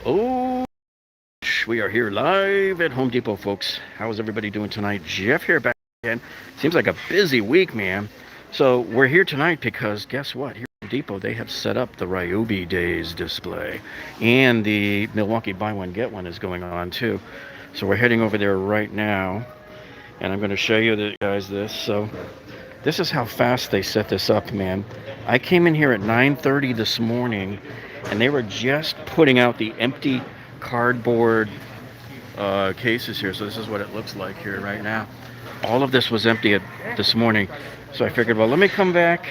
Oh, we are here live at Home Depot, folks. How is everybody doing tonight? Jeff here back again. Seems like a busy week, man. So we're here tonight because guess what? Here at Home Depot, they have set up the Ryobi Days display, and the Milwaukee Buy One Get One is going on too. So we're heading over there right now, and I'm going to show you guys this. So this is how fast they set this up, man. I came in here at 9:30 this morning, and they were just putting out the empty cardboard cases here. So this is what it looks like here right now. All of this was empty this morning. So I figured, well, let me come back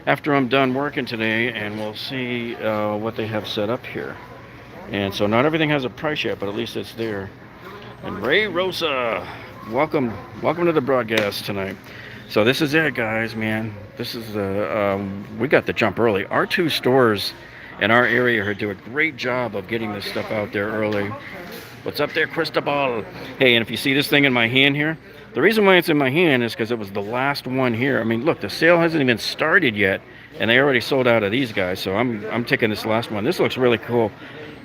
after I'm done working today, and we'll see what they have set up here. And so not everything has a price yet, but at least it's there. And Ray Rosa, welcome to the broadcast tonight. So this is it, guys, man. This is we got the jump early. Our two stores in our area here do a great job of getting this stuff out there early. What's up there, Cristobal? Hey, and if you see this thing in my hand here, the reason why it's in my hand is because it was the last one here. I mean, look, the sale hasn't even started yet, and they already sold out of these guys. So I'm taking this last one. This looks really cool.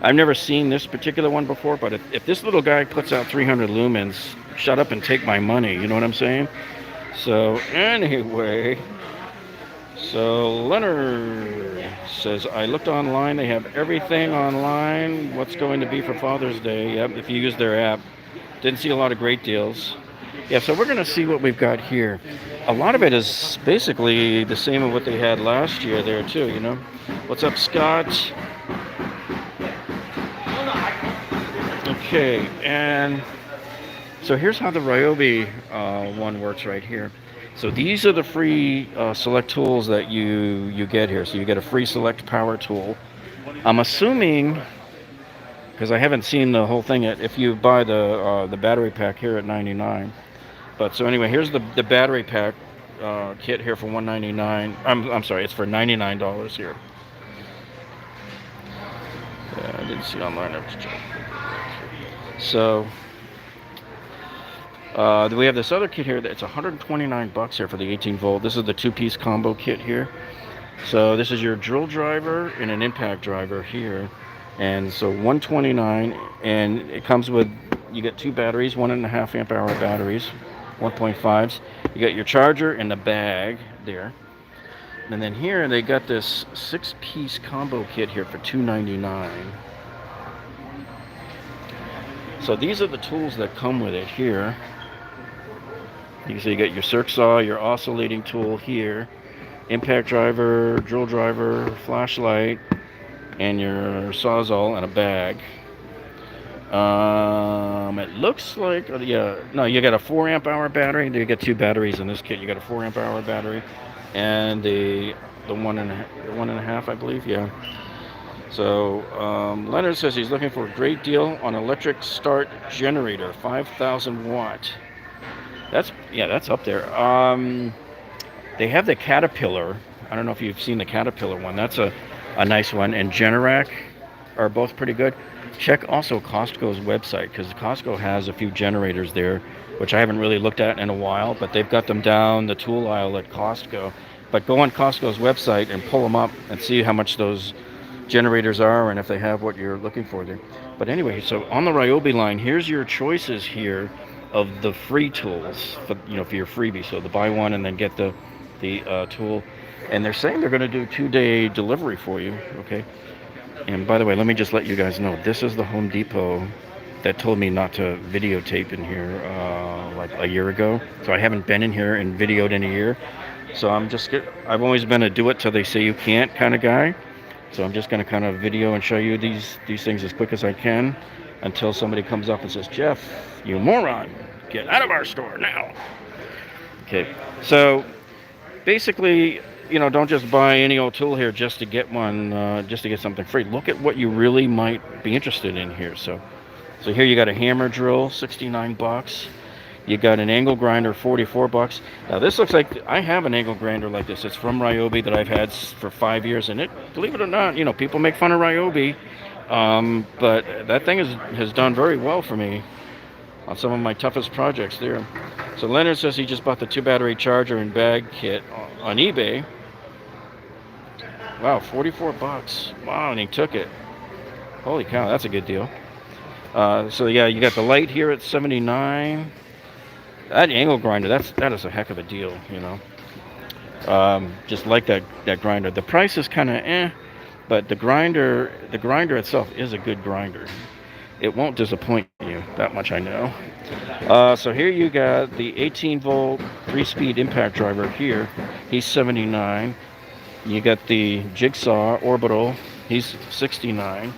I've never seen this particular one before, but if this little guy puts out 300 lumens, shut up and take my money. You know what I'm saying? So anyway, so Leonard says, I looked online. They have everything online. What's going to be for Father's Day? Yep, if you use their app. Didn't see a lot of great deals. Yeah, so we're going to see what we've got here. A lot of it is basically the same as what they had last year there too, you know. What's up, Scott? Okay, and so here's how the Ryobi one works right here. So these are the free select tools that you get here. So you get a free select power tool. I'm assuming, because I haven't seen the whole thing yet, if you buy the battery pack here at $99. But so anyway, here's the battery pack kit here for $199. I'm sorry, it's for $99 here. I didn't see online. So we have this other kit here that's $129 here for the 18 volt. This is the two-piece combo kit here. So this is your drill driver and an impact driver here. And so $129, and it comes with, you get two batteries, 1.5 amp hour batteries, 1.5s. You got your charger in the bag there. And then here they got this 6-piece combo kit here for $299. So these are the tools that come with it here. You can see you got your circ saw, your oscillating tool here, impact driver, drill driver, flashlight, and your sawzall in a bag. It looks like, no, you got a 4 amp hour battery. You get two batteries in this kit. You got a 4 amp hour battery, and the one and a half, I believe. Yeah. So Leonard says he's looking for a great deal on electric start generator, 5,000 watt. That's up there. They have the Caterpillar. I don't know if you've seen the Caterpillar one. That's a nice one. And Generac are both pretty good. Check also Costco's website, because Costco has a few generators there, which I haven't really looked at in a while, but they've got them down the tool aisle at Costco. But go on Costco's website and pull them up and see how much those generators are and if they have what you're looking for there. But anyway, so on the Ryobi line, here's your choices here of the free tools for your freebie. So the buy one and then get the tool. And they're saying they're going to do 2-day delivery for you. Okay. And by the way, let me just let you guys know, this is the Home Depot that told me not to videotape in here like a year ago. So I haven't been in here and videoed in a year. So I've always been a do it till they say you can't kind of guy. So I'm just going to kind of video and show you these things as quick as I can until somebody comes up and says, Jeff, you moron, get out of our store now. Okay, so basically, don't just buy any old tool here just to get one, just to get something free. Look at what you really might be interested in here. So here you got a hammer drill, $69. You got an angle grinder, $44. Now this looks like, I have an angle grinder like this. It's from Ryobi that I've had for 5 years, and believe it or not, people make fun of Ryobi, but that thing has done very well for me on some of my toughest projects there. So Leonard says he just bought the 2-battery charger and bag kit on eBay. Wow, $44. Wow, and he took it. Holy cow, that's a good deal. So yeah, you got the light here at 79. That angle grinder, that is a heck of a deal, you know. Just like that grinder. The price is kind of but the grinder itself is a good grinder. It won't disappoint you. That much I know. So here you got the 18-volt 3-speed impact driver here. He's 79. You got the Jigsaw Orbital. He's 69.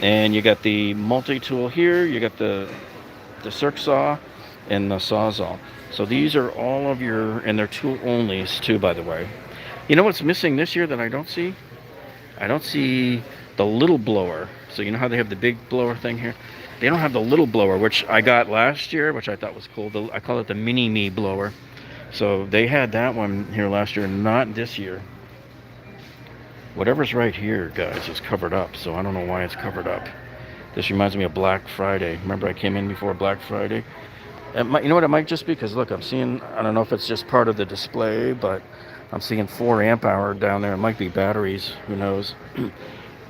And you got the multi-tool here. You got the circ saw and the sawzall. So these are all of your, and they're tool onlys too, by the way. You know what's missing this year that I don't see? I don't see the little blower. So you know how they have the big blower thing here? They don't have the little blower, which I got last year, which I thought was cool. I call it the mini-me blower. So they had that one here last year, not this year. Whatever's right here, guys, is covered up. So I don't know why it's covered up. This reminds me of Black Friday. Remember I came in before Black Friday? You know what, it might just be because, look, I'm seeing, I don't know if it's just part of the display, but I'm seeing 4 amp hour down there. It might be batteries, who knows.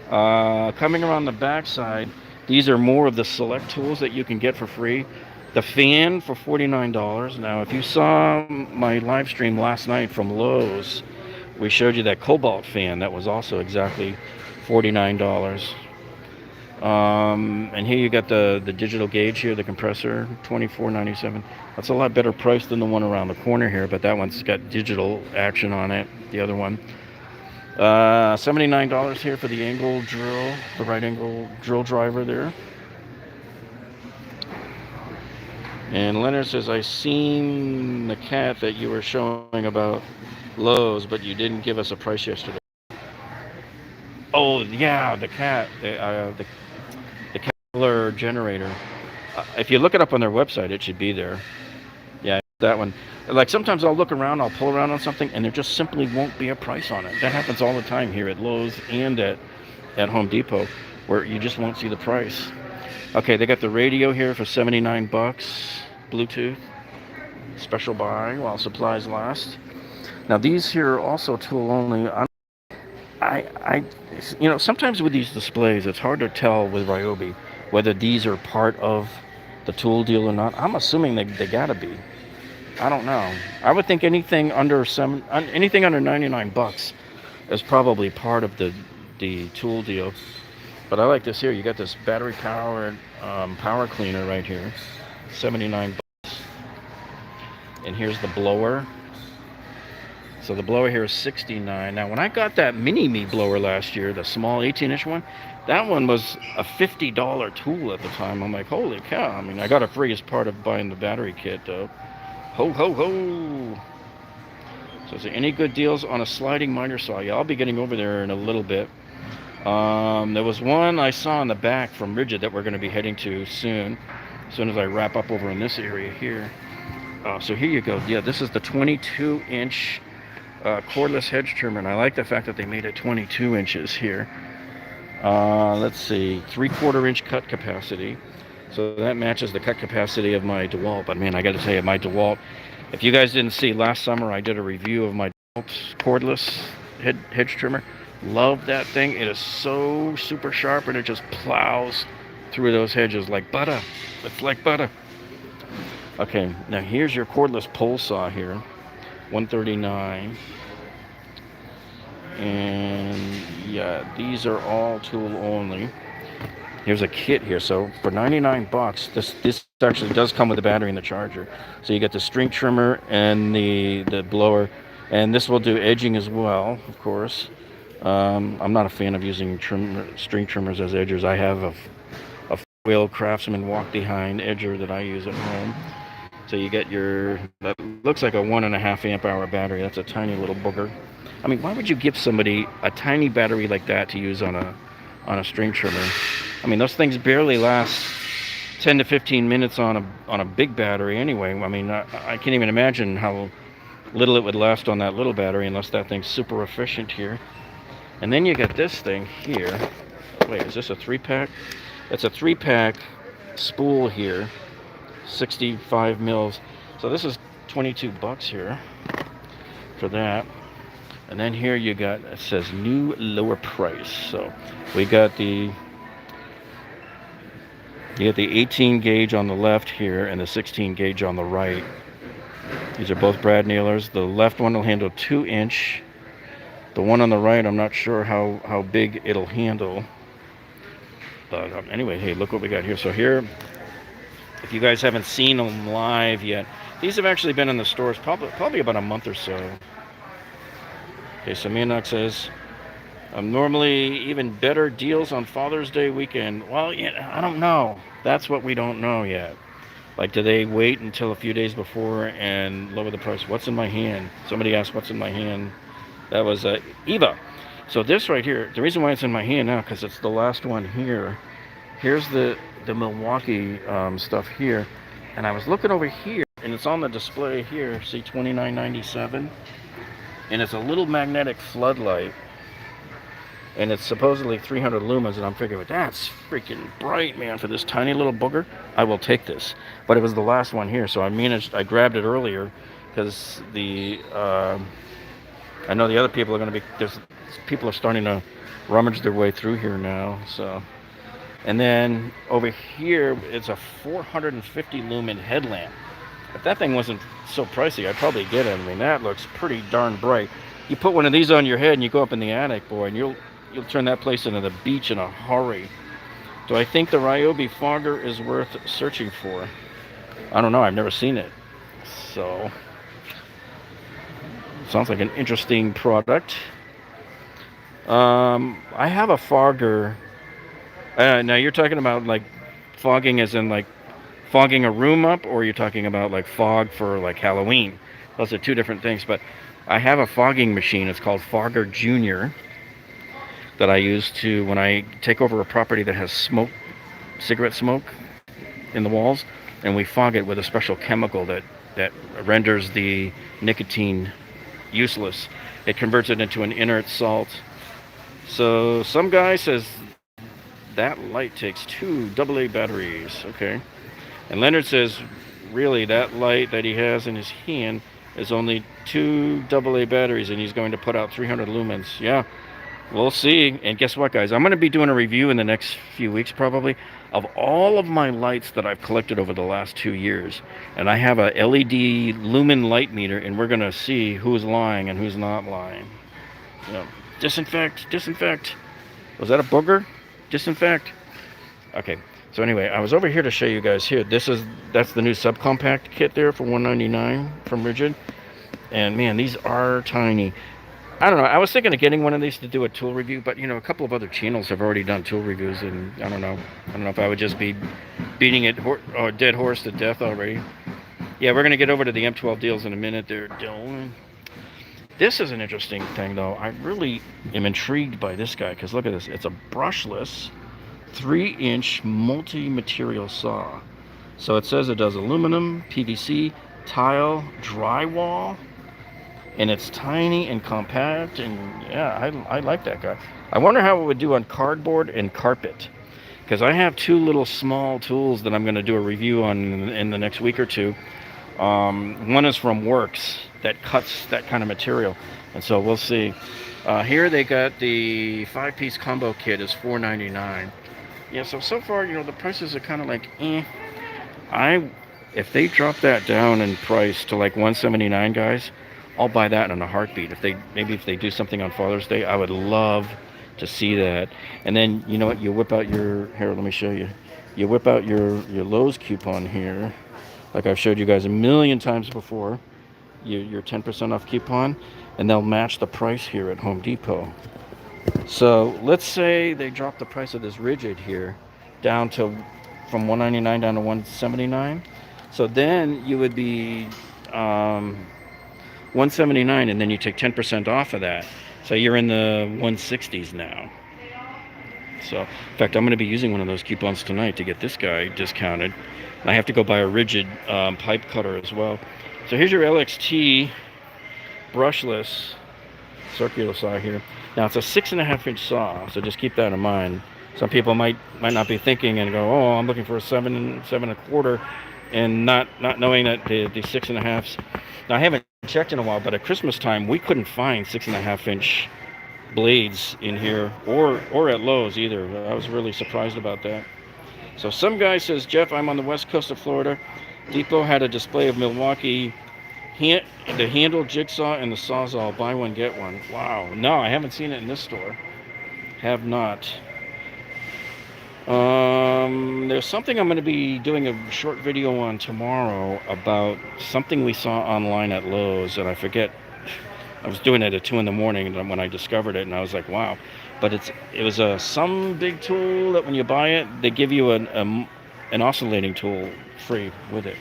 Coming around the back side, these are more of the select tools that you can get for free. The fan for $49. Now, if you saw my live stream last night from Lowe's, we showed you that Cobalt fan that was also exactly $49. And here you got the digital gauge here, the compressor, $24.97. That's a lot better price than the one around the corner here, but that one's got digital action on it, the other one. $79 here for the angle drill, the right angle drill driver there. And Leonard says, I seen the cat that you were showing about Lowe's, but you didn't give us a price yesterday. Oh, yeah, the cat, the Caterpillar generator. If you look it up on their website, it should be there. Yeah, that one. Like sometimes I'll look around, I'll pull around on something, and there just simply won't be a price on it. That happens all the time here at Lowe's and at Home Depot, where you just won't see the price. Okay, they got the radio here for 79 bucks, Bluetooth, special buy while supplies last. Now these here are also tool only. You know, sometimes with these displays, it's hard to tell with Ryobi whether these are part of the tool deal or not. I'm assuming they gotta be. I don't know. I would think anything under 99 bucks is probably part of the tool deal. But I like this here. You got this battery powered power cleaner right here, 79 bucks. And here's the blower. So the blower here is 69. Now when I got that mini-me blower last year, the small 18-inch one, that one was a $50 tool at the time. I'm like, holy cow. I mean, I got it free as part of buying the battery kit though. Ho, ho, ho. So is there any good deals on a sliding miter saw? Yeah, I'll be getting over there in a little bit. There was one I saw in the back from Ridgid that we're going to be heading to soon, as soon as I wrap up over in this area here. So here you go. Yeah, this is the 22-inch cordless hedge trimmer, and I like the fact that they made it 22 inches here. Let's see, 3/4 inch cut capacity. So that matches the cut capacity of my deWalt. But man, I got to tell you, my deWalt, if you guys didn't see, last summer I did a review of my deWalt cordless hedge trimmer. Love that thing. It is so super sharp, and it just plows through those hedges like butter. It's like butter. Okay, now here's your cordless pole saw here, $139. And yeah, these are all tool only. Here's a kit here. So for 99 bucks, this actually does come with the battery and the charger. So you get the string trimmer and the blower, and this will do edging as well, of course. I'm not a fan of using string trimmers as edgers. I have a wheel Craftsman walk behind edger that I use at home. So you get that looks like a 1.5 amp hour battery. That's a tiny little booger. I mean, why would you give somebody a tiny battery like that to use on a string trimmer? I mean, those things barely last 10 to 15 minutes on a big battery anyway. I mean, I can't even imagine how little it would last on that little battery unless that thing's super efficient here. And then you got this thing here. Wait, is this a 3-pack? It's a 3-pack spool here, 65 mils. So this is 22 bucks here for that. And then here you got, it says new lower price. So we got the You get the 18 gauge on the left here and the 16 gauge on the right. These are both brad nailers. The left one will handle 2-inch. The one on the right, I'm not sure how big it'll handle. But anyway, hey, look what we got here. So here, if you guys haven't seen them live yet, these have actually been in the stores probably about a month or so. Okay, so Mianak says, normally even better deals on Father's Day weekend. Well, yeah, I don't know. That's what we don't know yet. Like, do they wait until a few days before and lower the price? What's in my hand? Somebody asked what's in my hand. That was Eva. So this right here, the reason why it's in my hand now, because it's the last one here. Here's the Milwaukee stuff here. And I was looking over here, and it's on the display here. See, $29.97. And it's a little magnetic floodlight. And it's supposedly 300 lumens, and I'm figuring, that's freaking bright, man, for this tiny little booger. I will take this. But it was the last one here, so I grabbed it earlier, because I know the other people are going to be, people are starting to rummage their way through here now, so. And then over here, it's a 450 lumen headlamp. If that thing wasn't so pricey, I'd probably get it. I mean, that looks pretty darn bright. You put one of these on your head and you go up in the attic, boy, and you'll turn that place into the beach in a hurry. Do I think the Ryobi fogger is worth searching for? I don't know. I've never seen it. So, sounds like an interesting product. I have a fogger. Now you're talking about like fogging as in like fogging a room up, or you're talking about like fog for like Halloween? Those are two different things, but I have a fogging machine. It's called Fogger Junior that I use to, when I take over a property that has smoke, cigarette smoke in the walls, and we fog it with a special chemical that renders the nicotine useless. It converts it into an inert salt. So some guy says that light takes 2 AA batteries. Okay. And Leonard says, really, that light that he has in his hand is only 2 AA batteries, and he's going to put out 300 lumens. Yeah, we'll see. And guess what, guys? I'm going to be doing a review in the next few weeks, probably, of all of my lights that I've collected over the last 2 years. And I have a LED lumen light meter, and we're going to see who's lying and who's not lying. You know, disinfect. Was that a booger? Disinfect. Okay. So anyway, I was over here to show you guys here. That's the new subcompact kit there for $199 from Ridgid. And man, these are tiny. I don't know. I was thinking of getting one of these to do a tool review, but you know, a couple of other channels have already done tool reviews, and I don't know if I would just be beating it or dead horse to death already. Yeah, we're gonna get over to the M12 deals in a minute there, Dylan. This is an interesting thing, though. I really am intrigued by this guy, because look at this. It's a brushless 3-inch multi-material saw. So it says it does aluminum, PVC, tile, drywall, and it's tiny and compact, and yeah, I like that guy. I wonder how it would do on cardboard and carpet, because I have 2 little small tools that I'm going to do a review on in the next week or two. One is from Works that cuts that kind of material, and so we'll see. Here they got the 5-piece combo kit is $4.99. Yeah, so far, you know, the prices are kind of like, if they drop that down in price to like $179, guys, I'll buy that in a heartbeat. If they do something on Father's Day, I would love to see that. And then, you know what, you whip out here, let me show you. You whip out your Lowe's coupon here, like I've showed you guys a million times before, your 10% off coupon, and they'll match the price here at Home Depot. So let's say they drop the price of this Ridgid here down to from $199 down to $179. So then you would be $179, and then you take 10% off of that. So you're in the 160s now. So in fact, I'm going to be using one of those coupons tonight to get this guy discounted. And I have to go buy a Ridgid pipe cutter as well. So here's your LXT brushless circular saw here. Now it's a 6.5-inch saw, so just keep that in mind. Some people might not be thinking and go, oh, I'm looking for a 7.25, and not knowing that the 6.5s. Now I haven't checked in a while, but at Christmas time we couldn't find 6.5-inch blades in here or at Lowe's either. I was really surprised about that. So some guy says, Jeff, I'm on the west coast of Florida. Depot had a display of Milwaukee the handle jigsaw and the sawzall. Buy one, get one. Wow. No, I haven't seen it in this store. Have not. There's something I'm going to be doing a short video on tomorrow about something we saw online at Lowe's, and I forget. I was doing it at 2 in the morning when I discovered it, and I was like, wow. But it was some big tool that when you buy it, they give you an oscillating tool free with it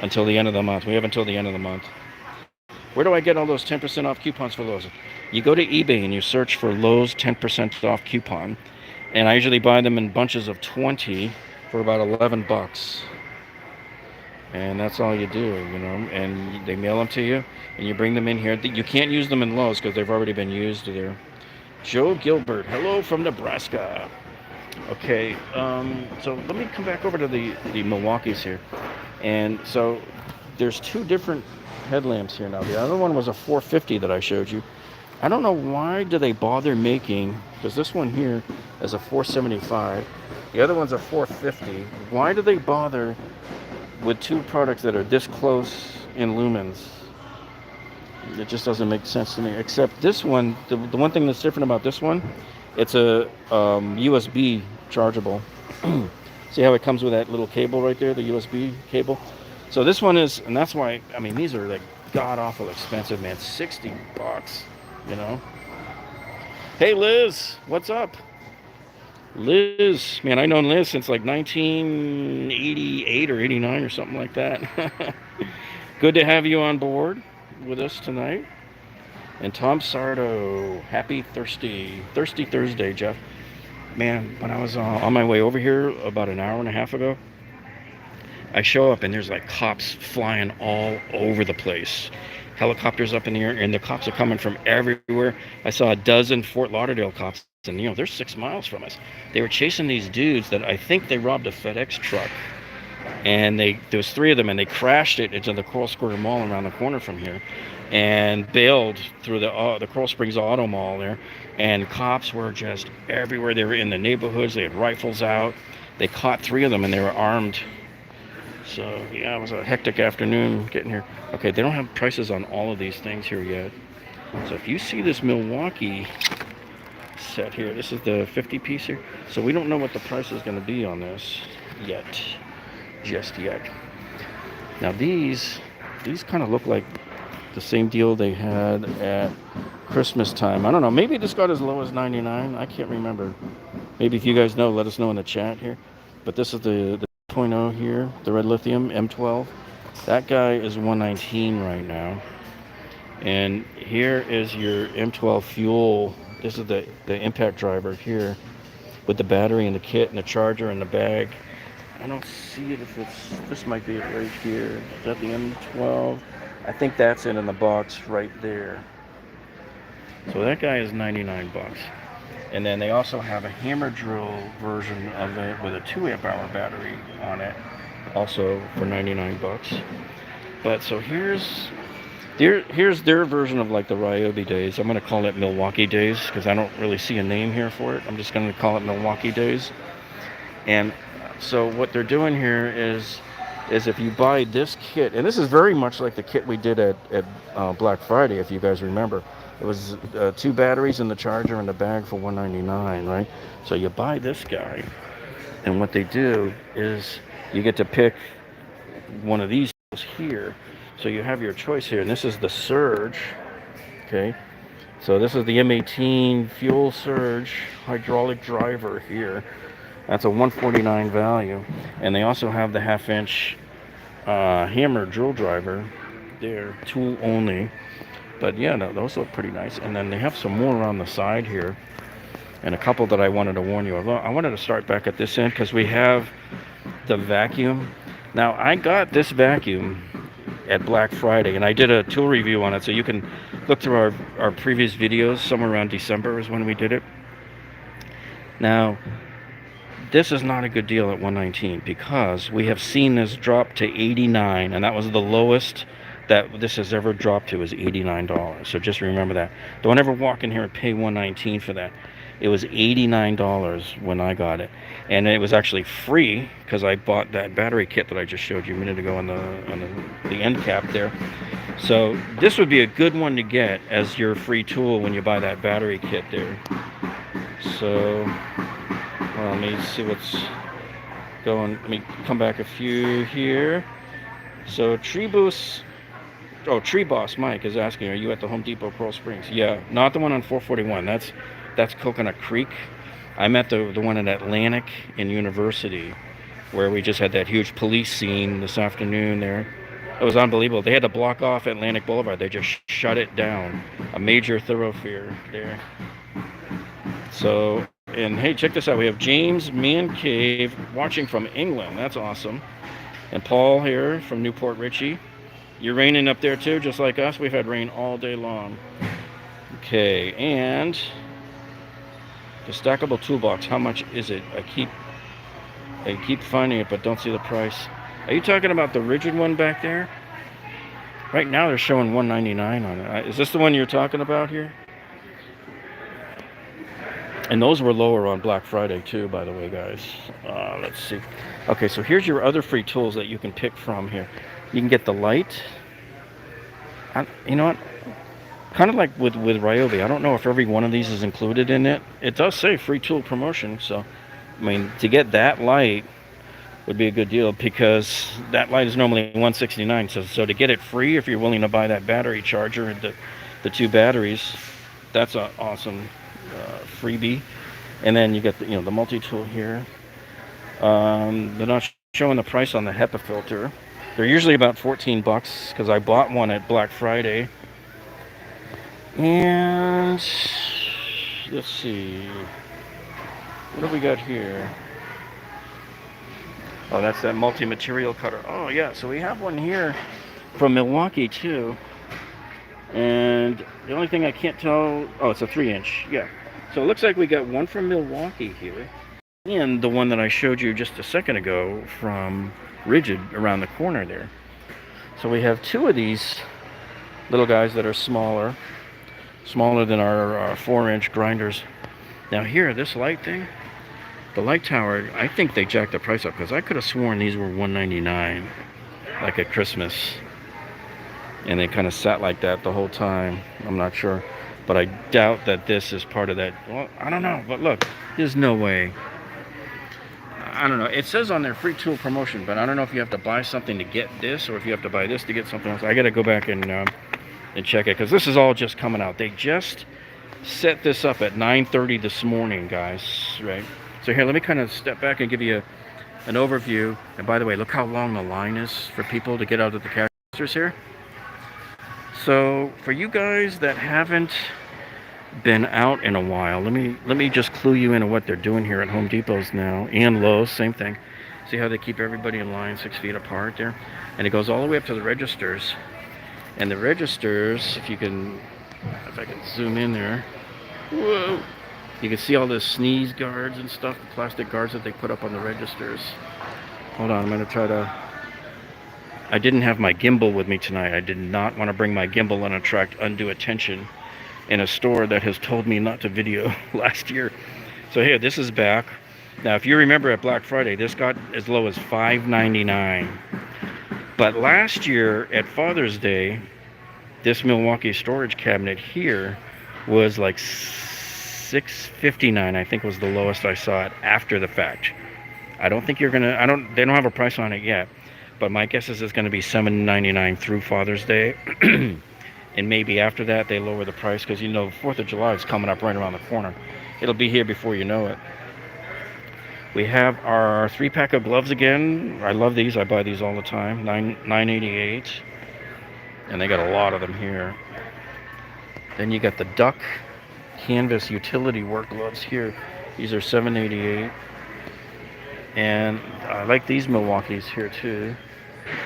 until the end of the month. We have until the end of the month. Where do I get all those 10% off coupons for Lowe's? You go to eBay and you search for Lowe's 10% off coupon. And I usually buy them in bunches of 20 for about 11 bucks. And that's all you do, you know. And they mail them to you, and you bring them in here. You can't use them in Lowe's because they've already been used there. Joe Gilbert, hello from Nebraska. Okay, so let me come back over to the Milwaukees here. And so there's two different headlamps here now. The other one was a 450 that I showed you. I don't know why do they bother making, because this one here is a 475. The other one's a 450. Why do they bother with two products that are this close in lumens? It just doesn't make sense to me. Except this one, the one thing that's different about this one, it's a USB chargeable. See how it comes with that little cable right there, the USB cable? So this one is, and that's why, I mean, these are like god-awful expensive, man. 60 bucks, you know? Hey, Liz, what's up? Liz, man, I've known Liz since like 1988 or 89 or something like that. Good to have you on board with us tonight. And Tom Sardo, happy Thirsty Thursday, Jeff. Man, when I was on my way over here about an hour and a half ago, I show up and there's like cops flying all over the place. Helicopters up in the air, and the cops are coming from everywhere. I saw a dozen Fort Lauderdale cops, and you know, they're 6 miles from us. They were chasing these dudes that I think they robbed a FedEx truck. And there was 3 of them, and they crashed it into the Coral Square Mall around the corner from here, and bailed through the Coral Springs Auto Mall there. And cops were just everywhere. They were in the neighborhoods. They had rifles out. They caught 3 of them, and they were armed. So yeah, it was a hectic afternoon getting here. Okay, they don't have prices on all of these things here yet. So if you see this Milwaukee set here, this is the 50 piece here. So we don't know what the price is going to be on this just yet. Now these kind of look like the same deal they had at Christmas time. I don't know, maybe this got as low as 99. I can't remember. Maybe if you guys know, let us know in the chat here. But this is the 0.0 here, the red lithium M12. That guy is 119 right now. And here is your M12 fuel. This is the impact driver here with the battery and the kit and the charger and the bag. I don't see it if this might be it right here. Is that the M12? I think that's it in the box right there. So that guy is 99 bucks. And then they also have a hammer drill version of it with a 2 amp hour battery on it, also for 99 bucks. But so here's their version of like the Ryobi Days. I'm going to call it Milwaukee Days because I don't really see a name here for it. I'm just going to call it Milwaukee Days. And so what they're doing here is if you buy this kit, and this is very much like the kit we did at Black Friday, if you guys remember. It was 2 batteries in the charger and the bag for $199, right? So you buy this guy, and what they do is you get to pick one of these here. So you have your choice here, and this is the Surge, okay? So this is the M18 Fuel Surge hydraulic driver here. That's a $149 value. And they also have the 1/2 inch hammer drill driver there, tool only. But yeah, no, those look pretty nice. And then they have some more on the side here, and a couple that I wanted to warn you of. I wanted to start back at this end because we have the vacuum. Now, I got this vacuum at Black Friday, and I did a tool review on it, so you can look through our previous videos. Somewhere around December is when we did it. Now, this is not a good deal at $119 because we have seen this drop to $89, and that was the lowest that this has ever dropped to, is $89. So just remember that. Don't ever walk in here and pay $119 for that. It was $89 when I got it, and it was actually free because I bought that battery kit that I just showed you a minute ago on the end cap there. So this would be a good one to get as your free tool when you buy that battery kit there. So well, let me see what's going. Let me come back a few here. So Tree Boss Mike is asking, are you at the Home Depot Pearl Springs? Yeah, not the one on 441. That's Coconut Creek. I'm at the one in Atlantic and University, where we just had that huge police scene this afternoon there. It was unbelievable. They had to block off Atlantic Boulevard. They just shut it down. A major thoroughfare there. So, and hey, check this out. We have James Man Cave watching from England. That's awesome. And Paul here from Newport Richey. You're raining up there too, just like us. We've had rain all day long. Okay, and the stackable toolbox, how much is it? I keep finding it but don't see the price. Are you talking about the Ridgid one back there? Right now they're showing $199 on it. Is this the one you're talking about here? And those were lower on Black Friday too, by the way, guys. Let's see. Okay, so here's your other free tools that you can pick from here. You can get the light. You know what? Kind of like with Ryobi. I don't know if every one of these is included in it. It does say free tool promotion. So, I mean, to get that light would be a good deal because that light is normally $169. So to get it free, if you're willing to buy that battery charger and the two batteries, that's an awesome freebie. And then you get the multi-tool here. They're not showing the price on the HEPA filter. They're usually about $14 because I bought one at Black Friday. And let's see, what have we got here? Oh, that's that multi-material cutter. Oh yeah, so we have one here from Milwaukee too. And the only thing I can't tell, oh, it's a 3-inch. Yeah, so it looks like we got one from Milwaukee here, and the one that I showed you just a second ago from Ridgid around the corner there. So we have two of these little guys that are smaller than our 4-inch grinders. Now here, this light thing, the light tower, I think they jacked the price up because I could have sworn these were $199, like at Christmas. And they kind of sat like that the whole time. I'm not sure, but I doubt that this is part of that. Well, I don't know, but look, there's no way. I don't know. It says on their free tool promotion, but I don't know if you have to buy something to get this or if you have to buy this to get something else. I got to go back and check it because this is all just coming out. They just set this up at 9:30 this morning, guys. Right. So here, let me kind of step back and give you an overview. And by the way, look how long the line is for people to get out of the cash registers here. So for you guys that haven't been out in a while, let me just clue you into what they're doing here at Home Depots now and Lowe's. Same thing. See how they keep everybody in line 6 feet apart there, and it goes all the way up to the registers. And the registers, if I can zoom in there, whoa, you can see all the sneeze guards and stuff, the plastic guards that they put up on the registers. Hold on, I'm going to try to. I didn't have my gimbal with me tonight. I did not want to bring my gimbal and attract undue attention in a store that has told me not to video last year. So here, this is back. Now, if you remember at Black Friday, this got as low as $5.99. But last year at Father's Day, this Milwaukee storage cabinet here was like $6.59. I think was the lowest I saw it after the fact. I don't think they don't have a price on it yet. But my guess is it's going to be $7.99 through Father's Day. And maybe after that they lower the price because 4th of July is coming up right around the corner. It'll be here before you know it. We have our 3-pack of gloves again. I love these. I buy these all the time. $9.88. And they got a lot of them here. Then you got the duck canvas utility work gloves here. These are $7.88. And I like these Milwaukee's here too.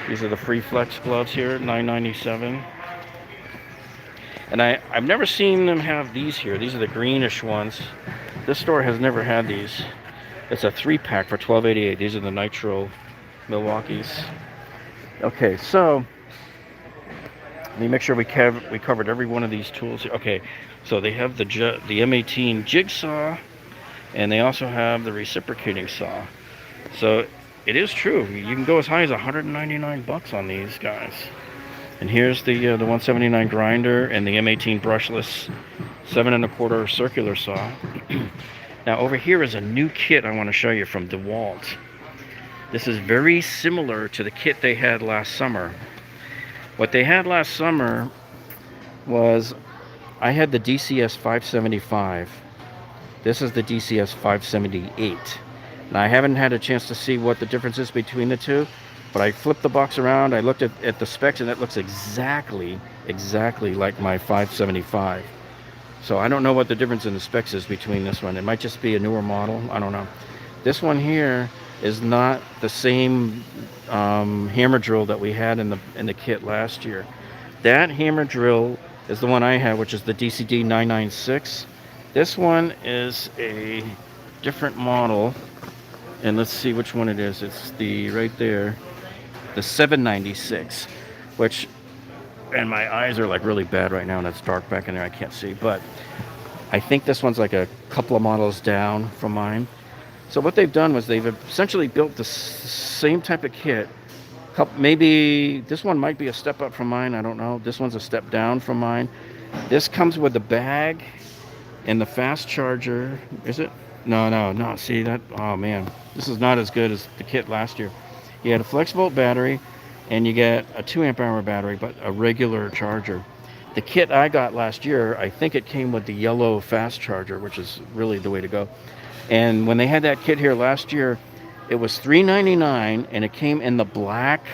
These are the Free Flex gloves here, $9.97. And I've never seen them have these here. These are the greenish ones. This store has never had these. It's a 3-pack for $12.88. These are the Nitro Milwaukee's. Okay, so Let me make sure we covered every one of these tools. Okay, so they have the M18 jigsaw, and they also have the reciprocating saw. So it is true. You can go as high as 199 bucks on these guys. And here's the 179 grinder and the M18 brushless 7 1/4 circular saw. Now over here is a new kit I want to show you from deWalt. This is very similar to the kit they had last summer. What they had last summer was, I had the DCS 575. This is the DCS 578. Now I haven't had a chance to see what the difference is between the two, but I flipped the box around, I looked at the specs, and it looks exactly like my 575. So I don't know what the difference in the specs is between this one. It might just be a newer model, I don't know. This one here is not the same hammer drill that we had in the kit last year. That hammer drill is the one I have, which is the DCD 996. This one is a different model, and let's see which one it is. It's the right there, the 796, which, and my eyes are like really bad right now, and it's dark back in there, I can't see, but I think this one's like a couple of models down from mine. So what they've done was they've essentially built the same type of kit. Maybe this one might be a step up from mine, I don't know. This one's a step down from mine. This comes with the bag and the fast charger. Is it? No. See that? Oh man, this is not as good as the kit last year. You had a flexible battery, and you get a 2 amp hour battery, but a regular charger. The kit I got last year, I think it came with the yellow fast charger, which is really the way to go. And when they had that kit here last year, it was $399, and it came in the black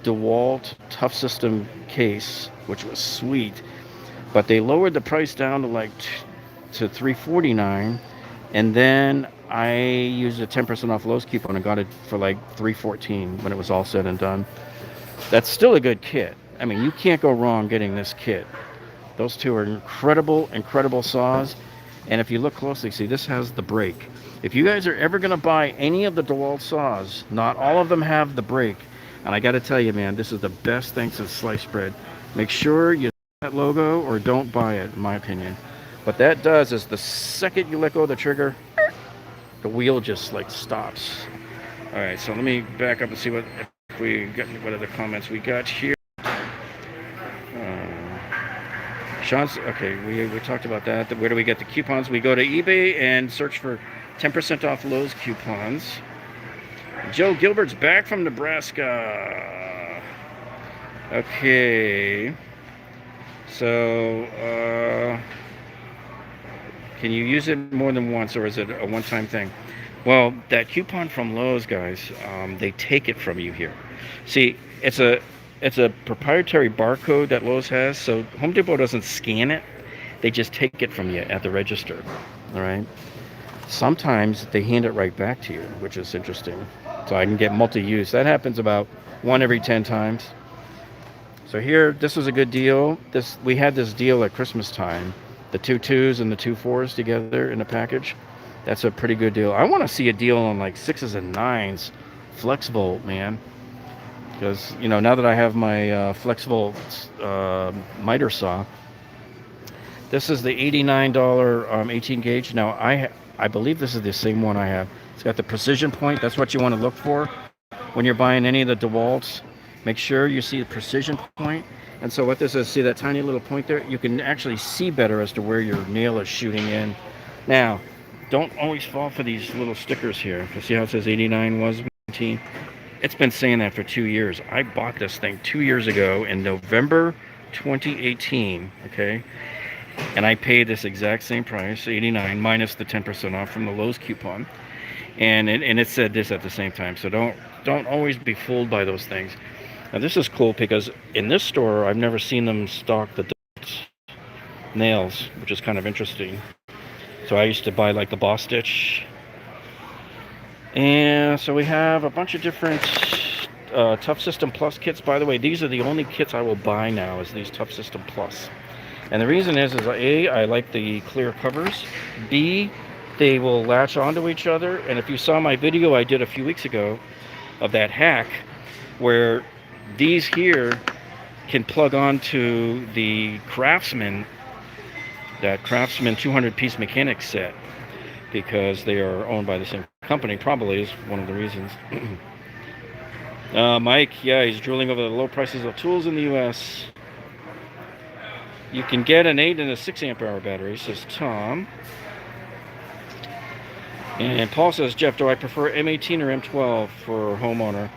deWalt Tough System case, which was sweet. But they lowered the price down to like to $349, and then I used a 10% off Lowe's coupon and got it for like $314 when it was all said and done. That's still a good kit. I mean, you can't go wrong getting this kit. Those two are incredible saws. And if you look closely, see, this has the brake. If you guys are ever going to buy any of the deWalt saws, not all of them have the brake. And I got to tell you, man, this is the best thing since sliced bread. Make sure you that logo or don't buy it, in my opinion. What that does is the second you let go of the trigger, the wheel just like stops. All right, so let me back up and see what other comments we got here. Sean's, okay, we talked about that. Where do we get the coupons? We go to eBay and search for 10% off Lowe's coupons. Joe Gilbert's back from Nebraska. Okay. So, can you use it more than once, or is it a one-time thing? Well, that coupon from Lowe's, guys, they take it from you here. See, it's a proprietary barcode that Lowe's has, so Home Depot doesn't scan it. They just take it from you at the register, all right? Sometimes they hand it right back to you, which is interesting. So I can get multi-use. That happens about 1 every 10 times. So here, this was a good deal. We had this deal at Christmas time. The 2 2s and the 2 4s together in a package. That's a pretty good deal. I want to see a deal on like 6s and 9s. Flexible, man. Because, you know, now that I have my flexible miter saw, this is the $89 18 gauge. Now, I believe this is the same one I have. It's got the precision point. That's what you want to look for when you're buying any of the deWalts. Make sure you see the precision point. And so what this is, see that tiny little point there? You can actually see better as to where your nail is shooting in. Now, don't always fall for these little stickers here. You see how it says 89 was 19? It's been saying that for 2 years. I bought this thing 2 years ago in November 2018, okay? And I paid this exact same price, 89 minus the 10% off from the Lowe's coupon. And it said this at the same time. So don't always be fooled by those things. Now this is cool because in this store I've never seen them stock the nails, which is kind of interesting. So I used to buy like the Boss Stitch. And so we have a bunch of different Tough System Plus kits. By the way, these are the only kits I will buy now, is these Tough System Plus. And the reason is A, I like the clear covers. B, they will latch onto each other. And if you saw my video I did a few weeks ago of that hack, where these here can plug on to the Craftsman, that Craftsman 200-piece mechanic set, because they are owned by the same company, probably is one of the reasons. Mike, yeah, he's drooling over the low prices of tools in the U.S. You can get an 8 and a 6 amp hour battery, says Tom. And Paul says, Jeff, do I prefer M18 or M12 for homeowner?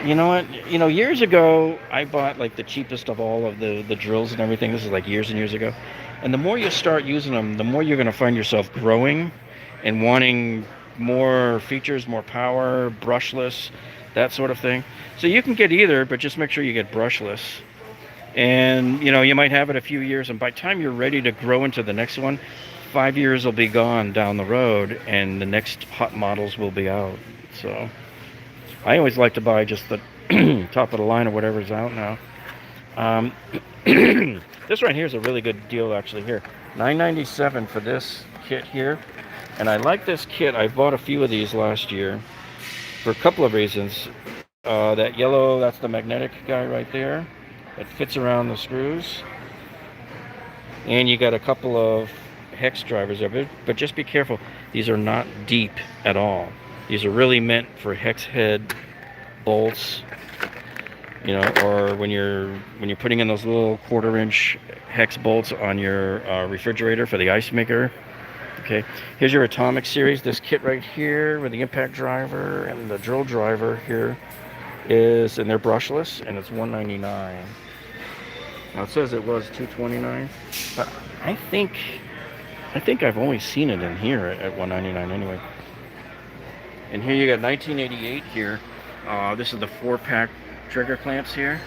You know what? You know, years ago, I bought like the cheapest of all of the drills and everything. This is like years and years ago. And the more you start using them, the more you're going to find yourself growing and wanting more features, more power, brushless, that sort of thing. So you can get either, but just make sure you get brushless. And, you know, you might have it a few years, and by the time you're ready to grow into the next one, 5 years will be gone down the road, and the next hot models will be out. So I always like to buy just the top of the line or whatever's out now. This right here is a really good deal, actually. Here, $9.97 for this kit here. And I like this kit. I bought a few of these last year for a couple of reasons. That yellow, that's the magnetic guy right there. It fits around the screws. And you got a couple of hex drivers there, but just be careful. These are not deep at all. These are really meant for hex head bolts, you know, or when you're putting in those little 1/4-inch hex bolts on your refrigerator for the ice maker. Okay, here's your Atomic series. This kit right here with the impact driver and the drill driver here is, and they're brushless, and it's $199. Now it says it was $229, but I think I've only seen it in here at $199 anyway. And here you got 1988 here. This is the 4-pack trigger clamps here.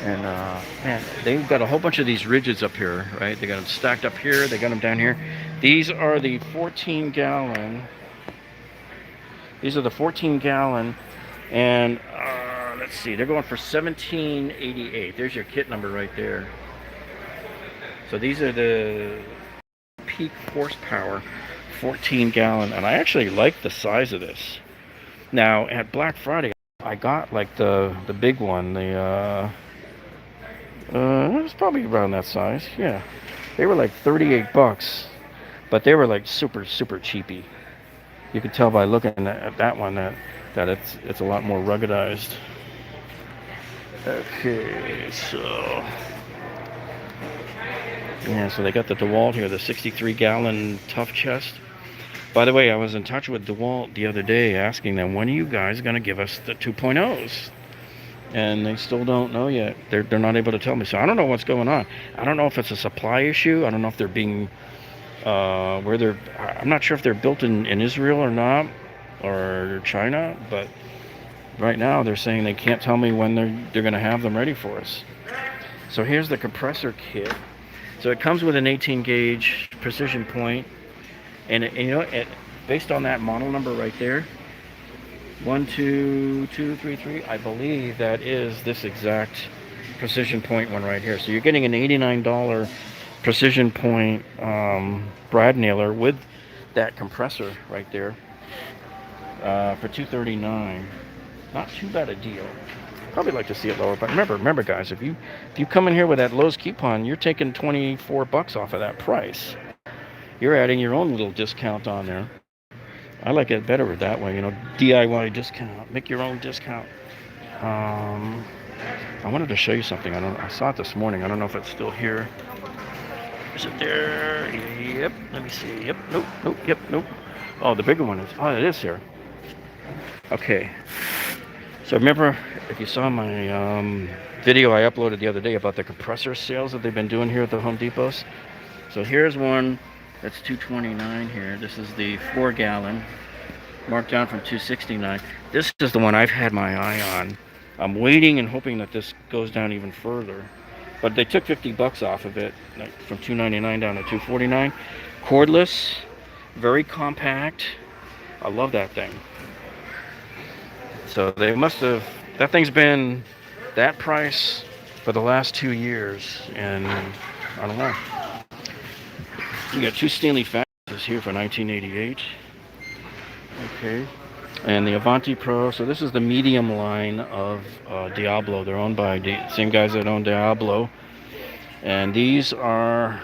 And man, they've got a whole bunch of these Ridgids up here, right? They got them stacked up here. They got them down here. These are the 14-gallon. These are the 14-gallon, and let's see, they're going for $17.88. There's your kit number right there. So these are the peak horsepower 14-gallon, and I actually like the size of this. Now at Black Friday, I got like the big one. The it's probably around that size. Yeah, they were like $38, but they were like super cheapy. You could tell by looking at that one that it's a lot more ruggedized. Okay, so yeah, so they got the deWalt here, the 63-gallon tough chest. By the way, I was in touch with deWalt the other day asking them, when are you guys going to give us the 2.0s? And they still don't know yet. They're not able to tell me. So I don't know what's going on. I don't know if it's a supply issue. I don't know if they're being I'm not sure if they're built in Israel or not, or China, but right now they're saying they can't tell me when they're going to have them ready for us. So here's the compressor kit. So it comes with an 18-gauge precision point, and you know, based on that model number right there, 1, 2, 2, 3, 3, I believe that is this exact precision point one right here. So you're getting an $89 precision point brad nailer with that compressor right there for $239. Not too bad a deal. Probably like to see it lower, but remember guys, if you come in here with that Lowe's coupon, you're taking $24 off of that price. You're adding your own little discount on there. I like it better that way, you know, DIY discount, make your own discount. I wanted to show you something. I saw it this morning. I don't know if it's still here. Is it there? Yep. Let me see. Yep. Nope. Yep. Nope. Oh, the bigger one is. Oh, it is here. Okay. So remember, if you saw my video I uploaded the other day about the compressor sales that they've been doing here at the Home Depots. So here's one that's $229 here. This is the 4-gallon, marked down from $269. This is the one I've had my eye on. I'm waiting and hoping that this goes down even further. But they took $50 off of it, like from $299 down to $249. Cordless, very compact. I love that thing. So they must have, that thing's been that price for the last 2 years, and I don't know. You got 2 Stanley factors here for $19.88. Okay. And the Avanti Pro. So this is the medium line of Diablo. They're owned by the same guys that own Diablo. And these are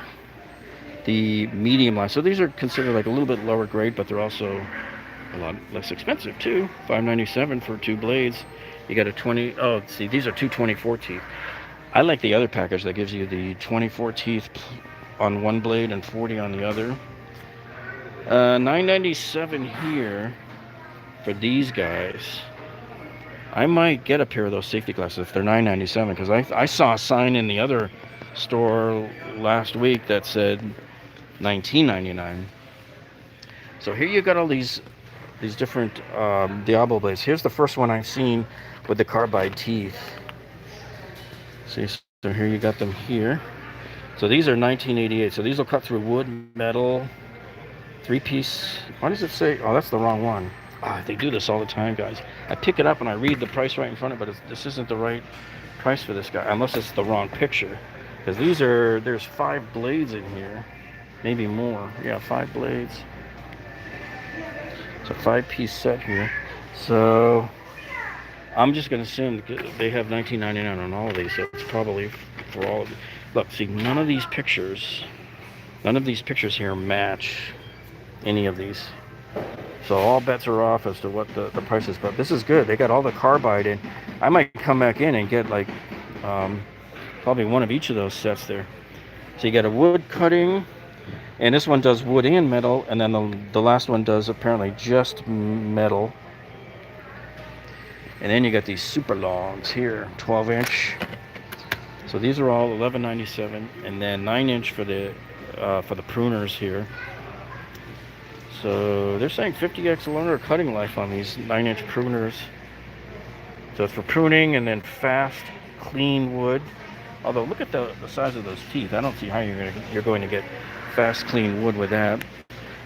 the medium line. So these are considered like a little bit lower grade, but they're also a lot less expensive too. $5.97 for 2 blades. You got a 20. Oh, see, these are 224 teeth. I like the other package that gives you the 24 teeth on one blade and 40 on the other. $9.97 here for these guys. I might get a pair of those safety glasses if they're $9.97, because I saw a sign in the other store last week that said $19.99. So here you got all these different Diablo blades. Here's the first one I've seen with the carbide teeth. See, so here you got them here. So these are 1988. So these will cut through wood, metal, 3-piece. Why does it say? Oh, that's the wrong one. They do this all the time, guys. I pick it up and I read the price right in front of it, but this isn't the right price for this guy, unless it's the wrong picture. Because there's 5 blades in here, maybe more. Yeah, 5 blades. It's a 5-piece set here. So I'm just going to assume they have $19.99 on all of these. So it's probably for all of them. Look, see, none of these pictures here match any of these. So all bets are off as to what the price is. But this is good. They got all the carbide in. I might come back in and get like probably one of each of those sets there. So you got a wood cutting, and this one does wood and metal, and then the last one does apparently just metal. And then you got these super longs here, 12-inch. So these are all $11.97, and then 9-inch for the pruners here. So they're saying 50x longer cutting life on these 9-inch pruners. So it's for pruning and then fast, clean wood. Although look at the size of those teeth. I don't see how you're going to get fast, clean wood with that.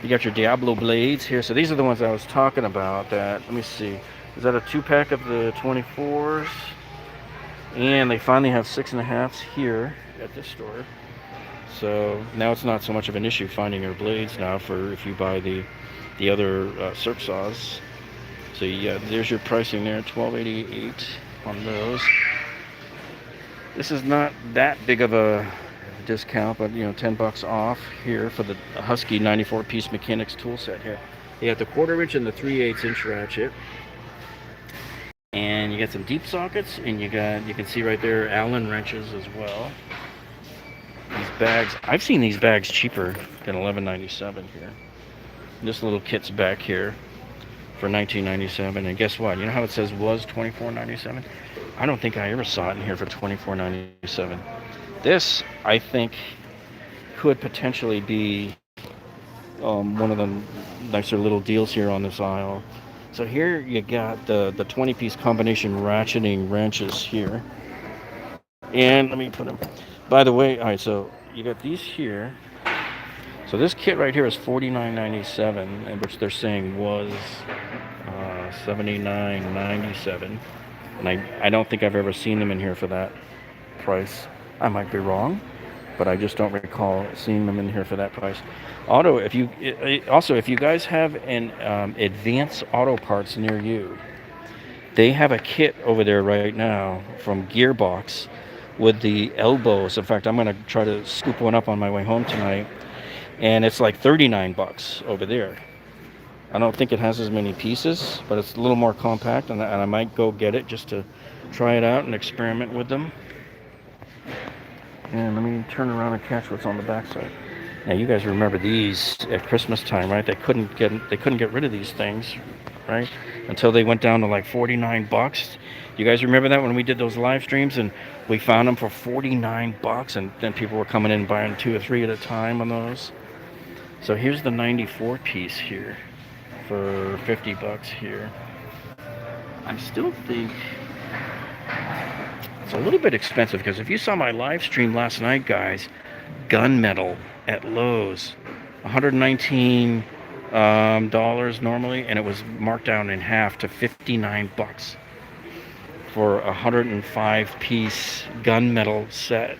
You got your Diablo blades here. So these are the ones I was talking about. Let me see. Is that a 2-pack of the 24s? And they finally have 6.5s here at this store. So now it's not so much of an issue finding your blades now for if you buy the other circ saws. So yeah, there's your pricing there, $12.88 on those. This is not that big of a discount, but $10 off here for the Husky 94-piece mechanics tool set here. You got the 1/4-inch and the 3/8-inch ratchet. And you got some deep sockets, and you can see right there Allen wrenches as well. These bags, I've seen these bags cheaper than $11.97 here. This little kit's back here for $19.97, and guess what? You know how it says was $24.97? I don't think I ever saw it in here for $24.97. This, I think, could potentially be one of the nicer little deals here on this aisle. So here you got the 20-piece combination ratcheting wrenches here. And let me put them. By the way, all right, so you got these here. So this kit right here is $49.97, and which they're saying was $79.97. And I don't think I've ever seen them in here for that price. I might be wrong, but I just don't recall seeing them in here for that price. If you guys have an Advanced Auto Parts near you, they have a kit over there right now from Gearbox with the elbows. In fact, I'm going to try to scoop one up on my way home tonight, and it's like $39 over there. I don't think it has as many pieces, but it's a little more compact, and I might go get it just to try it out and experiment with them. And let me turn around and catch what's on the backside. Now, you guys remember these at Christmas time, right? They couldn't get rid of these things, right? Until they went down to like $49. You guys remember that when we did those live streams and we found them for $49, and then people were coming in and buying 2 or 3 at a time on those. So here's the 94 piece here for $50 here. I still think it's a little bit expensive, because if you saw my live stream last night, guys, gunmetal at Lowe's, $119 normally, and it was marked down in half to $59 for a 105-piece gunmetal set.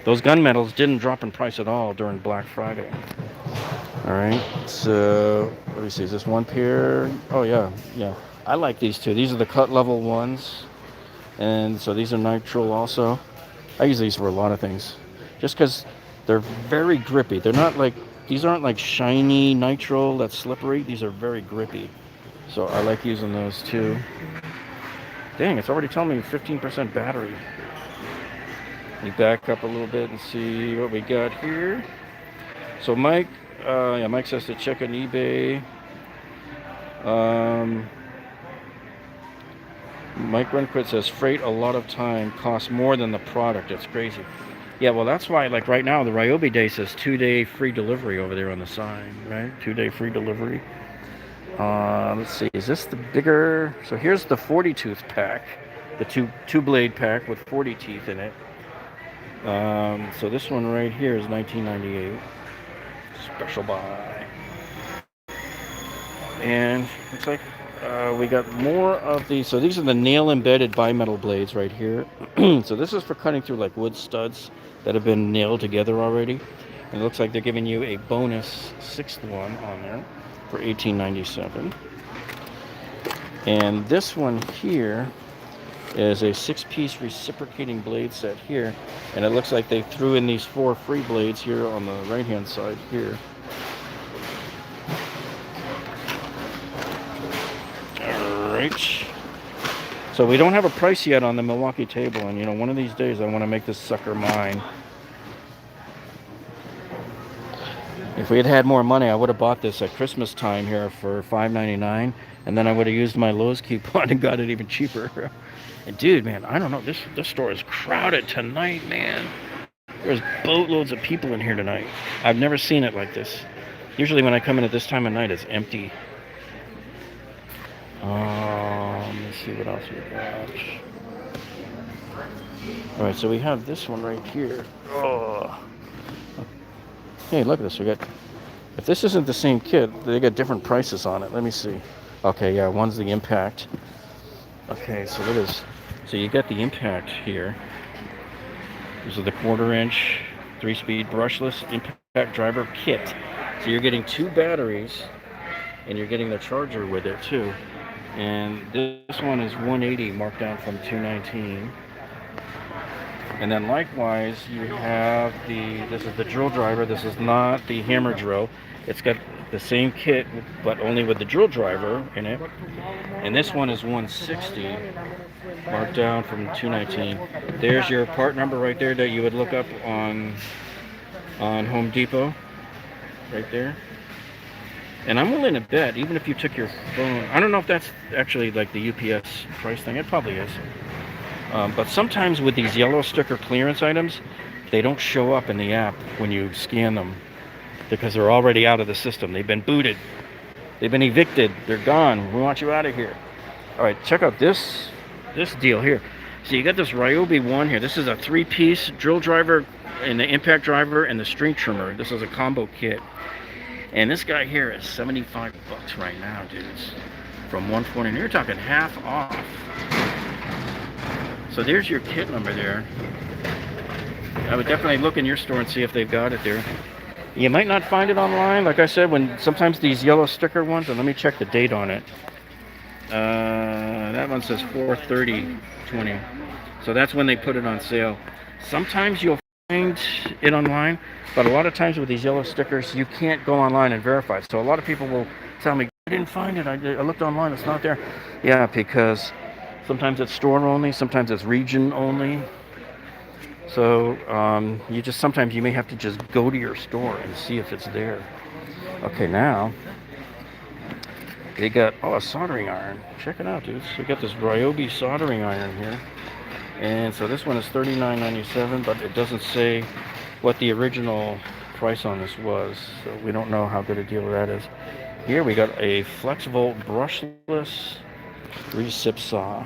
Those gunmetals didn't drop in price at all during Black Friday. All right, so let me see. Is this one pair? Oh yeah, yeah. I like these two. These are the cut level ones, and so these are nitrile also. I use these for a lot of things, just because they're very grippy. They're not like these aren't like shiny nitrile that's slippery. These are very grippy, so I like using those too. Dang, it's already telling me 15% battery. Let me back up a little bit and see what we got here. So Mike, yeah, Mike says to check on eBay. Mike Runquist says freight a lot of time costs more than the product. It's crazy. Yeah, well, that's why, like right now, the Ryobi Days says 2-day free delivery over there on the sign, right? 2-day free delivery. Let's see, is this the bigger? So here's the 40 tooth pack, the two blade pack with 40 teeth in it. So this one right here is $19.98. Special buy. And looks like we got more of these. So these are the nail embedded bimetal blades right here. So this is for cutting through like wood studs that have been nailed together already. And it looks like they're giving you a bonus 6th one on there for $18.97. And this one here is a 6-piece reciprocating blade set here. And it looks like they threw in these 4 free blades here on the right hand side here. Alright. So we don't have a price yet on the Milwaukee table, and you know, one of these days I want to make this sucker mine. If we had had more money, I would have bought this at Christmas time here for $5.99, and then I would have used my Lowe's coupon and got it even cheaper. And dude, man, I don't know, this store is crowded tonight, man. There's boatloads of people in here tonight. I've never seen it like this. Usually when I come in at this time of night, it's empty. Let's see what else we got. Alright, so we have this one right here. Oh. Hey, look at this. We got. If this isn't the same kit, they got different prices on it. Let me see. Okay, yeah, one's the impact. Okay, so what is? So you got the impact here. This is the 1/4-inch 3-speed brushless impact driver kit. So you're getting 2 batteries, and you're getting the charger with it too. And this one is $180 marked down from $219. And then likewise, you have this is the drill driver. This is not the hammer drill. It's got the same kit, but only with the drill driver in it. And this one is $160, marked down from $219. There's your part number right there that you would look up on Home Depot, right there. And I'm willing to bet, even if you took your phone, I don't know if that's actually like the UPS price thing. It probably is. But sometimes with these yellow sticker clearance items, they don't show up in the app when you scan them because they're already out of the system. They've been booted. They've been evicted. They're gone. We want you out of here. All right, check out this deal here. So you got this Ryobi one here. This is a 3-piece drill driver and the impact driver and the string trimmer. This is a combo kit. And this guy here is $75 right now, dudes. From $140. You're talking half off. So there's your kit number there. I would definitely look in your store and see if they've got it there. You might not find it online. Like I said, when sometimes these yellow sticker ones, and let me check the date on it. That one says 4/30/20. So that's when they put it on sale. Sometimes you'll find it online, but a lot of times with these yellow stickers, you can't go online and verify it. So a lot of people will tell me, I didn't find it. I looked online. It's not there. Yeah, because sometimes it's store only. Sometimes it's region only. So sometimes you may have to just go to your store and see if it's there. Okay, now they got a soldering iron. Check it out, dudes. We got this Ryobi soldering iron here. And so this one is $39.97, but it doesn't say what the original price on this was. So we don't know how good a deal that is. Here we got a FlexVolt brushless recip saw.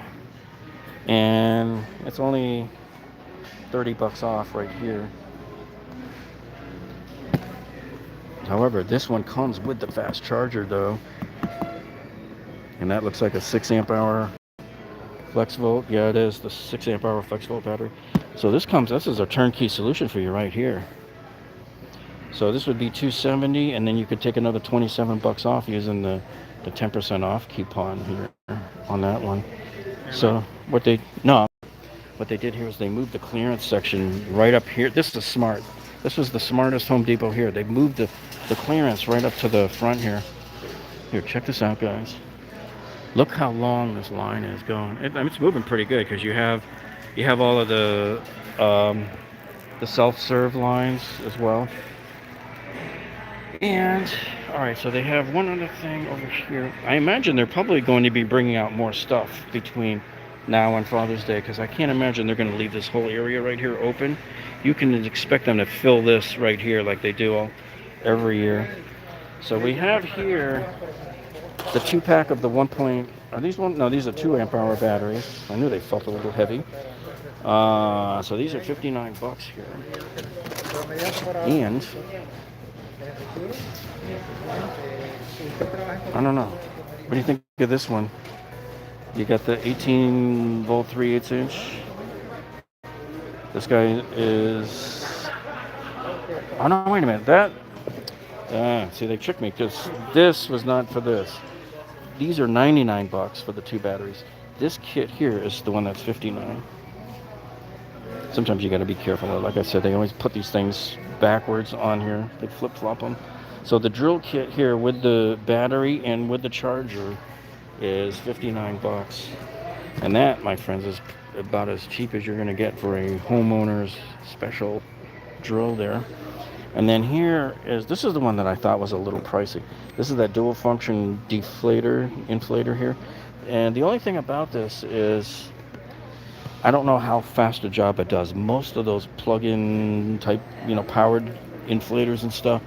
And it's only $30 off right here. However, this one comes with the fast charger though. And that looks like a 6 amp hour FlexVolt. Yeah, it is the 6 amp hour FlexVolt battery. So this is a turnkey solution for you right here. So this would be $270, and then you could take another 27 bucks off using the 10% off coupon here on that one. So what they did here is they moved the clearance section right up here. This is smart. This was the smartest Home Depot here. They moved the clearance right up to the front here. Here, check this out, guys. Look how long this line is going. It's moving pretty good because you have all of the self-serve lines as well. And all right, so they have one other thing over here. I imagine they're probably going to be bringing out more stuff between now and Father's Day, because I can't imagine they're going to leave this whole area right here open. You can expect them to fill this right here like they do every year. So we have here the 2-pack of the 1. Are these one? No, these are 2 amp hour batteries. I knew they felt a little heavy. So these are 59 bucks here. And I don't know. What do you think of this one? You got the 18 volt 3/8 inch. This guy is. Oh no! Wait a minute. See, they tricked me because this was not for this. These are 99 bucks for the 2 batteries. This kit here is the one that's 59. Sometimes you got to be careful. Like I said, they always put these things backwards on here. They flip-flop them. So the drill kit here with the battery and with the charger is 59 bucks. And that, my friends, is about as cheap as you're going to get for a homeowner's special drill there. And then this is the one that I thought was a little pricey. This is that dual function inflator here. And the only thing about this is I don't know how fast a job it does. Most of those plug-in type, powered inflators and stuff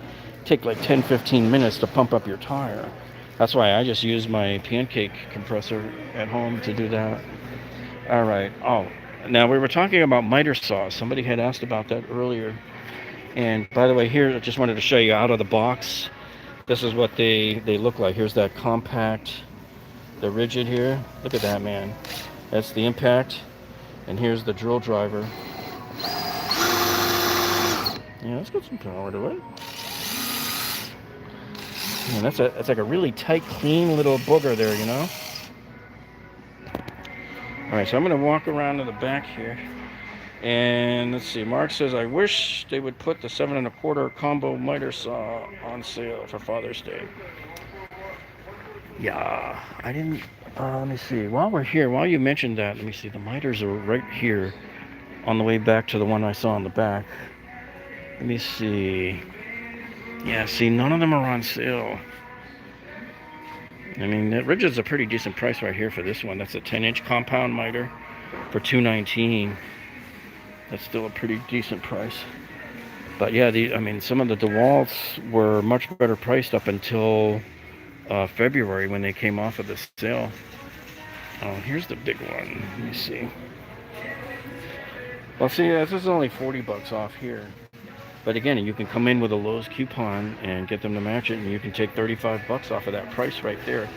take like 10-15 minutes to pump up your tire. That's why I just use my pancake compressor at home to do that. All right. Oh, now we were talking about miter saws. Somebody had asked about that earlier. And by the way, here, I just wanted to show you out of the box. This is what they look like. Here's that compact, the Ridgid here. Look at that, man. That's the impact. And here's the drill driver. Yeah, let's get some power to it. Man, that's like a really tight, clean little booger there, All right, so I'm going to walk around to the back here. And let's see, Mark says, I wish they would put the 7 1/4 combo miter saw on sale for Father's Day. Yeah, I didn't, let me see. While you mentioned that, let me see, the miters are right here on the way back to the one I saw on the back. Let me see. Yeah, see, none of them are on sale. I mean, that Ridgid's a pretty decent price right here for this one. That's a 10-inch compound miter for $219. That's still a pretty decent price. But yeah, some of the deWalts were much better priced up until February when they came off of the sale. Oh, here's the big one. Let me see. Well, see, this is only 40 bucks off here. But again, you can come in with a Lowe's coupon and get them to match it, and you can take 35 bucks off of that price right there.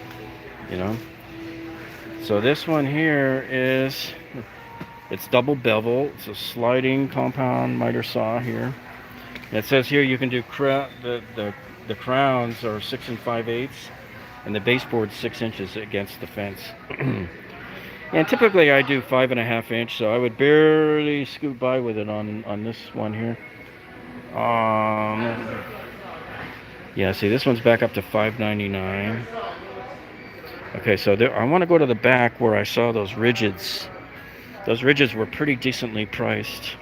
So this one here it's double bevel. It's a sliding compound miter saw here. And it says here you can do the crowns are 6 5/8, and the baseboard's 6 inches against the fence. And typically I do 5.5 inch, so I would barely scoot by with it on this one here. Yeah, see, this one's back up to $5.99. Okay, so I want to go to the back where I saw those Ridgids. Those Ridgids were pretty decently priced.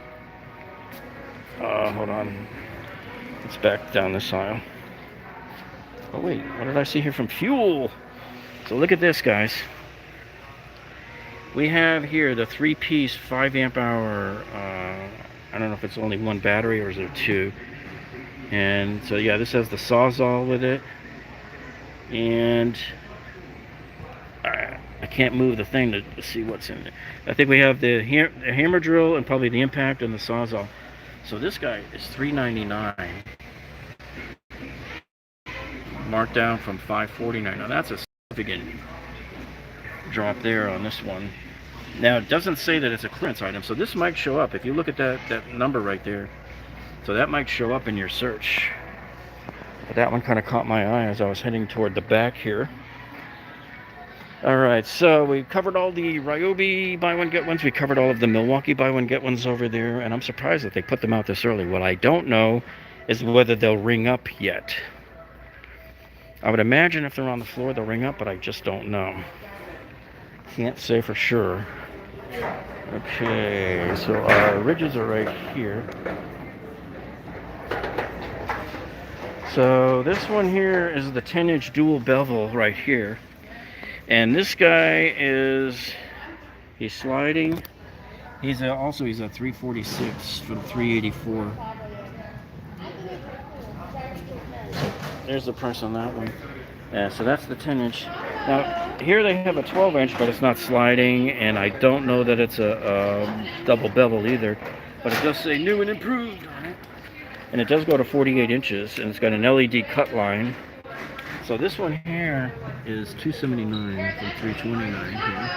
Hold on. Let's back down this aisle. Oh wait, what did I see here from fuel? So look at this, guys. We have here the 3-piece 5 amp hour. I don't know if it's only 1 battery or is there 2. And so yeah, this has the Sawzall with it. And I can't move the thing to see what's in it. I think we have the hammer drill and probably the impact and the Sawzall. So this guy is $3.99. Marked down from $5.49. Now that's a significant drop there on this one. Now it doesn't say that it's a clearance item, so this might show up if you look at that number right there. So that might show up in your search. But that one kind of caught my eye as I was heading toward the back here. All right, so we covered all the Ryobi buy one get ones. We covered all of the Milwaukee buy one get ones over there, and I'm surprised that they put them out this early. What I don't know is whether they'll ring up yet. I would imagine if they're on the floor they'll ring up, but I just don't know. Can't say for sure. Okay, so our ridges are right here. So this one here is the 10-inch dual bevel right here. And this guy he's sliding. He's a 346 for the 384. There's the price on that one. Yeah, so that's the 10-inch. Now, here they have a 12-inch, but it's not sliding, and I don't know that it's a double bevel either. But it does say new and improved on it. And it does go to 48 inches, and it's got an LED cut line. So this one here is $279 from $329 here.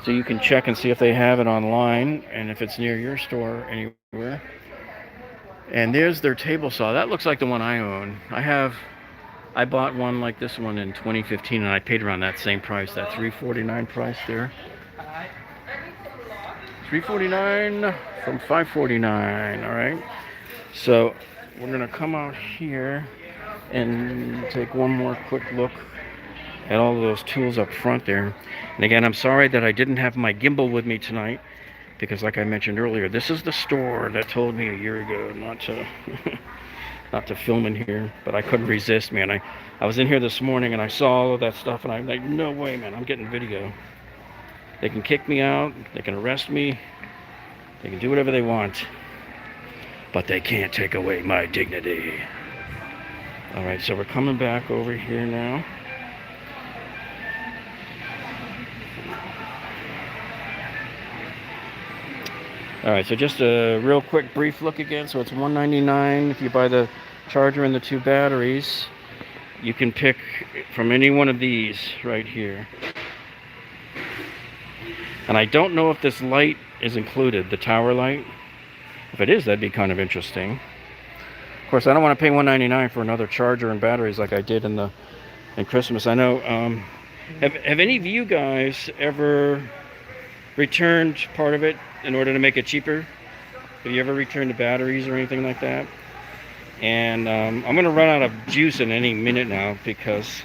So you can check and see if they have it online and if it's near your store anywhere. And there's their table saw. That looks like the one I own. I bought one like this one in 2015 and I paid around that same price, that $349 price there. $349 from $549, all right? So we're gonna come out here and take one more quick look at all of those tools up front there. And again, I'm sorry that I didn't have my gimbal with me tonight because like I mentioned earlier, this is the store that told me a year ago not to not to film in here, but I couldn't resist, man. I was in here this morning and I saw all of that stuff and I'm like, no way, man, I'm getting video. They can kick me out, they can arrest me, they can do whatever they want, but they can't take away my dignity. All right, so we're coming back over here now. All right, so just a real quick brief look again. So it's $199 if you buy the charger and the 2 batteries. You can pick from any one of these right here. And I don't know if this light is included, the tower light. If it is, that'd be kind of interesting. Of course, I don't want to pay $199 for another charger and batteries like I did in Christmas. I know. Have any of you guys ever returned part of it in order to make it cheaper? Have you ever returned the batteries or anything like that? And I'm going to run out of juice in any minute now because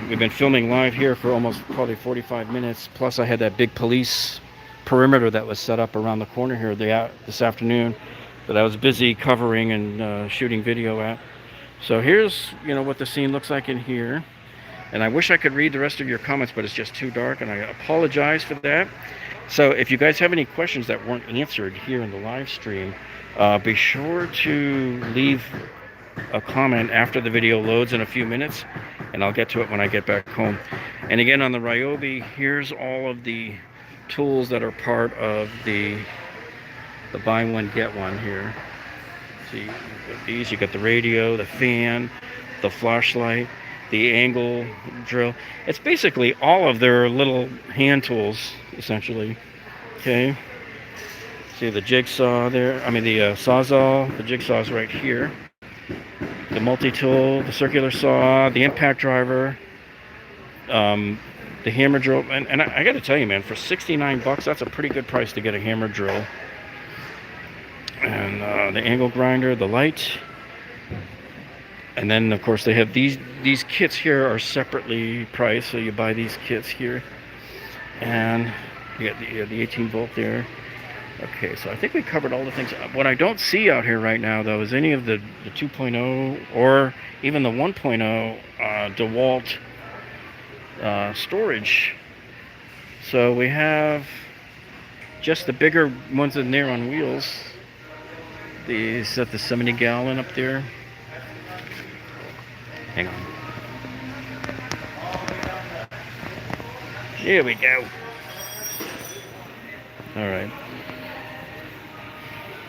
we've been filming live here for almost probably 45 minutes. Plus, I had that big police perimeter that was set up around the corner here this afternoon that I was busy covering and shooting video at. So here's, what the scene looks like in here. And I wish I could read the rest of your comments, but it's just too dark, and I apologize for that. So if you guys have any questions that weren't answered here in the live stream, be sure to leave a comment after the video loads in a few minutes, and I'll get to it when I get back home. And again, on the Ryobi, here's all of the tools that are part of the buy one get one here. See, these, you got the radio, the fan, the flashlight, the angle drill. It's basically all of their little hand tools, essentially. Okay. See the jigsaw there. The sawzall. The jigsaw's right here. The multi-tool, the circular saw, the impact driver, the hammer drill. And I got to tell you, man, for $69, that's a pretty good price to get a hammer drill. And the angle grinder, the light. And then, of course, they have these kits here are separately priced, so you buy these kits here. And you got the 18 volt there. Okay, so I think we covered all the things. What I don't see out here right now, though, is any of the 2.0 or even the 1.0 deWalt storage. So we have just the bigger ones in there on wheels. These at the 70-gallon up there. Hang on. Here we go. All right.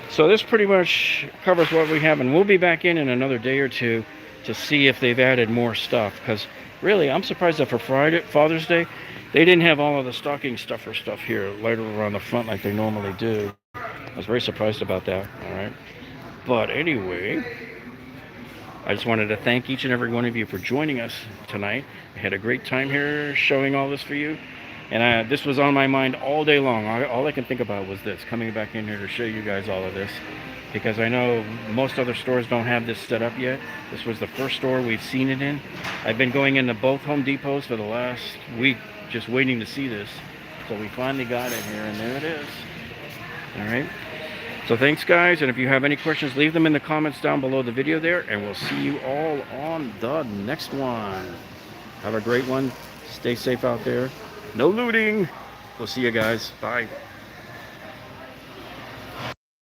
So this pretty much covers what we have, and we'll be back in another day or two to see if they've added more stuff. Because really, I'm surprised that for Father's Day, they didn't have all of the stocking stuffer stuff here, lighter around the front like they normally do. I was very surprised about that. All right. But anyway, I just wanted to thank each and every one of you for joining us tonight. I had a great time here showing all this for you. And this was on my mind all day long. All I can think about was this, coming back in here to show you guys all of this. Because I know most other stores don't have this set up yet. This was the first store we've seen it in. I've been going into both Home Depots for the last week just waiting to see this. So we finally got it here, and there it is. All right. So thanks, guys. And if you have any questions, leave them in the comments down below the video there. And we'll see you all on the next one. Have a great one. Stay safe out there. No looting. We'll see you guys. Bye.